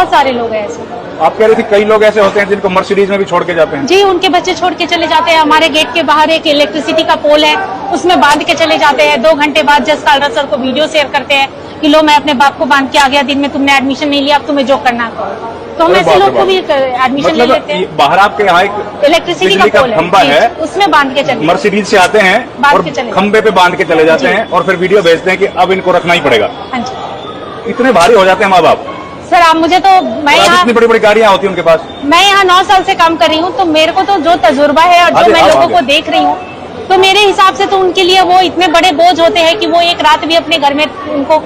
बहुत सारे लोग हैं ऐसे। आप कह रही थी कई लोग ऐसे होते हैं जिनको मर्सिडीज में भी छोड़ के जाते हैं। जी, उनके बच्चे छोड़ के चले जाते हैं। हमारे गेट के बाहर एक इलेक्ट्रिसिटी का पोल है, उसमें बांध के चले जाते हैं। 2 घंटे बाद जज कालरा सर को वीडियो शेयर करते हैं कि लो मैं अपने बाप को बांध के आ गया, दिन में तुमने एडमिशन नहीं लिया, अब तुम्हें जो करना है करो। तो हम ऐसे लोग को भी एडमिशन ले लेते हैं। बाहर आपके यहाँ एक इलेक्ट्रिसिटी का पोल खंबा है, उसमें बांध के चले, मर्सिडीज से आते हैं और खंबे पे बांध के चले जाते हैं और फिर वीडियो भेजते हैं कि अब इनको रखना ही पड़ेगा। हाँ जी, इतने भारी हो जाते हैं माँ बाप। सर आप मुझे तो, मैं यहाँ इतनी बड़ी बड़ी गाड़ियाँ होती है उनके पास। मैं यहाँ 9 साल से काम कर रही हूँ, तो मेरे को तो जो तजुर्बा है और जो मैं लोगों को देख रही हूँ, तो मेरे हिसाब से तो उनके लिए वो इतने बड़े बोझ होते हैं कि वो एक रात भी अपने घर में उनको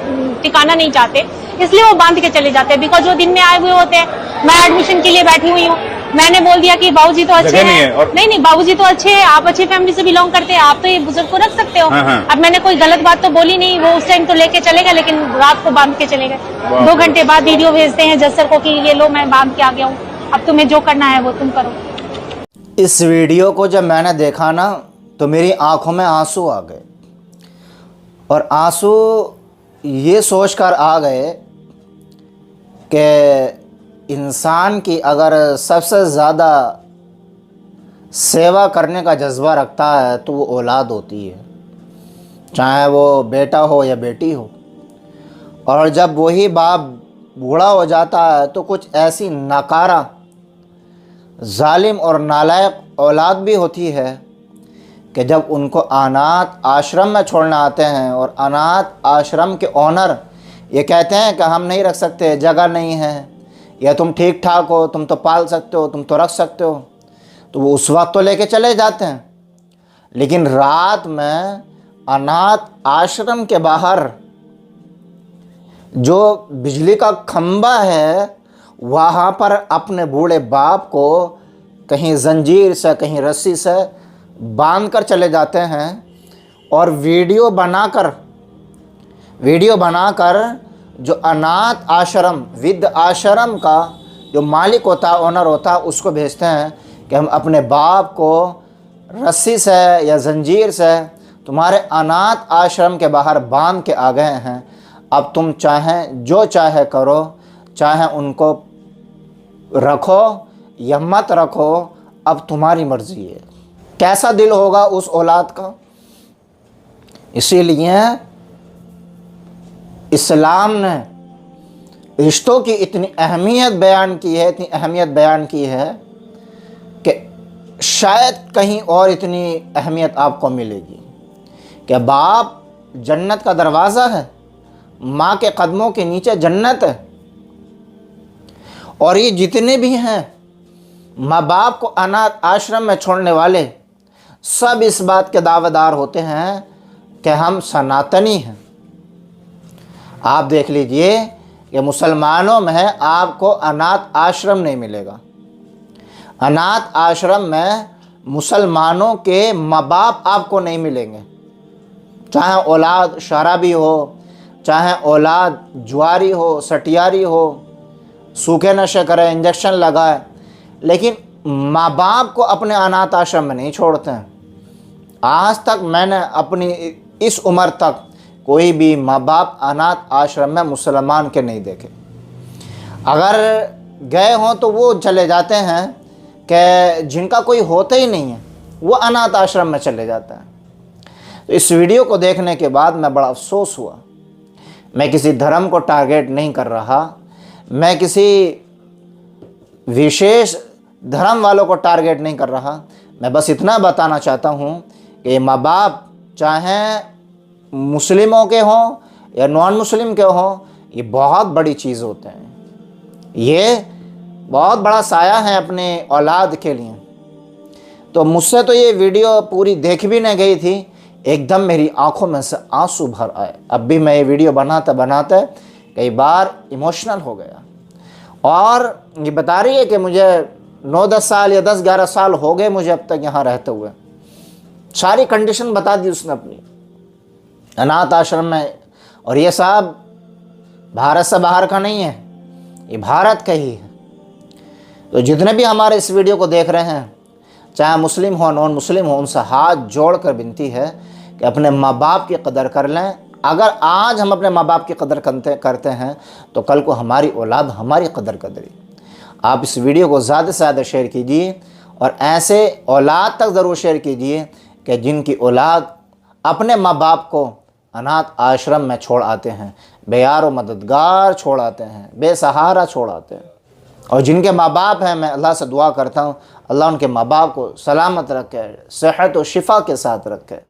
टिकाना नहीं चाहते, इसलिए वो बांध के चले जाते हैं। बिकॉज वो दिन में आए हुए होते हैं, मैं एडमिशन के लिए बैठी हुई हूँ, मैंने बोल दिया कि बाबूजी तो अच्छे हैं, नहीं बाबूजी तो अच्छे हैं, आप अच्छी फैमिली से बिलोंग करते हैं, आप तो ये बुजुर्ग को रख सकते हो। अब मैंने कोई गलत बात तो बोली नहीं, वो उस टाइम तो लेके चले गए, लेकिन रात को बांध के चले गए। 2 घंटे बाद वीडियो भेजते हैं जज सर को कि ये लो मैं बांध के आ गया हूँ, अब तुम्हें जो करना है वो तुम करो। इस वीडियो को जब मैंने देखा ना तो मेरी आंखों में आंसू आ गए, और आंसू ये सोचकर आ गए कि इंसान की अगर सबसे ज़्यादा सेवा करने का जज्बा रखता है तो वो औलाद होती है, चाहे वो बेटा हो या बेटी हो। और जब वही बाप बूढ़ा हो जाता है तो कुछ ऐसी नाकारा, जालिम और नालायक औलाद भी होती है कि जब उनको अनाथ आश्रम में छोड़ना आते हैं और अनाथ आश्रम के ओनर ये कहते हैं कि हम नहीं रख सकते, जगह नहीं है, या तुम ठीक ठाक हो, तुम तो पाल सकते हो, तुम तो रख सकते हो, तो वो उस वक्त तो लेके चले जाते हैं। लेकिन रात में अनाथ आश्रम के बाहर जो बिजली का खंबा है वहाँ पर अपने बूढ़े बाप को कहीं जंजीर से कहीं रस्सी से बांध कर चले जाते हैं, और वीडियो बनाकर जो अनाथ आश्रम विद आश्रम का जो मालिक होता है, ओनर होता है, उसको भेजते हैं कि हम अपने बाप को रस्सी से या जंजीर से तुम्हारे अनाथ आश्रम के बाहर बांध के आ गए हैं, अब तुम चाहें जो चाहे करो, चाहे उनको रखो या मत रखो, अब तुम्हारी मर्ज़ी है। कैसा दिल होगा उस औलाद का। इसीलिए इस्लाम ने रिश्तों की इतनी अहमियत बयान की है कि शायद कहीं और इतनी अहमियत आपको मिलेगी। कि बाप जन्नत का दरवाज़ा है, माँ के कदमों के नीचे जन्नत है, और ये जितने भी हैं माँ बाप को अनाथ आश्रम में छोड़ने वाले सब इस बात के दावेदार होते हैं कि हम सनातनी हैं। आप देख लीजिए कि मुसलमानों में आपको अनाथ आश्रम नहीं मिलेगा। अनाथ आश्रम में मुसलमानों के माँ बाप आपको नहीं मिलेंगे, चाहे औलाद शराबी हो, चाहे औलाद जुआरी हो, सटियारी हो, सूखे नशे करे, इंजेक्शन लगाए, लेकिन माँ बाप को अपने अनाथ आश्रम में नहीं छोड़ते हैं। आज तक मैंने अपनी इस उम्र तक कोई भी माँ बाप अनाथ आश्रम में मुसलमान के नहीं देखे। अगर गए हों तो वो चले जाते हैं कि जिनका कोई होता ही नहीं है, वो अनाथ आश्रम में चले जाते हैं। तो इस वीडियो को देखने के बाद मैं बड़ा अफसोस हुआ। मैं किसी धर्म को टारगेट नहीं कर रहा, मैं किसी विशेष धर्म वालों को टारगेट नहीं कर रहा। मैं बस इतना बताना चाहता हूँ कि माँ बाप चाहे मुस्लिमों के हों या नॉन मुस्लिम के हों, ये बहुत बड़ी चीज़ होते हैं, ये बहुत बड़ा साया है अपने औलाद के लिए। तो मुझसे तो ये वीडियो पूरी देख भी नहीं गई थी, एकदम मेरी आंखों में से आंसू भर आए। अब भी मैं ये वीडियो बनाते बनाते कई बार इमोशनल हो गया। और ये बता रही है कि मुझे 9-10 साल या 10-11 साल हो गए मुझे अब तक यहाँ रहते हुए। सारी कंडीशन बता दी उसने अपनी अनाथ आश्रम में। और ये साहब भारत से बाहर का नहीं है, ये भारत का ही है। तो जितने भी हमारे इस वीडियो को देख रहे हैं, चाहे मुस्लिम हो नॉन मुस्लिम हो, उनसे हाथ जोड़ कर विनती है कि अपने माँ बाप की कदर कर लें, अगर आज हम अपने माँ बाप की कदर करते हैं तो कल को हमारी औलाद हमारी कदर करेगी। आप इस वीडियो को ज़्यादा से ज़्यादा शेयर कीजिए और ऐसे औलाद तक ज़रूर शेयर कीजिए कि जिनकी औलाद अपने माँ बाप को अनाथ आश्रम में छोड़ आते हैं, बेयार व मददगार छोड़ आते हैं, बेसहारा छोड़ आते हैं। और जिनके माँ बाप हैं, मैं अल्लाह से दुआ करता हूँ अल्लाह उनके माँ बाप को सलामत रखे, सेहत और शिफा के साथ रखे।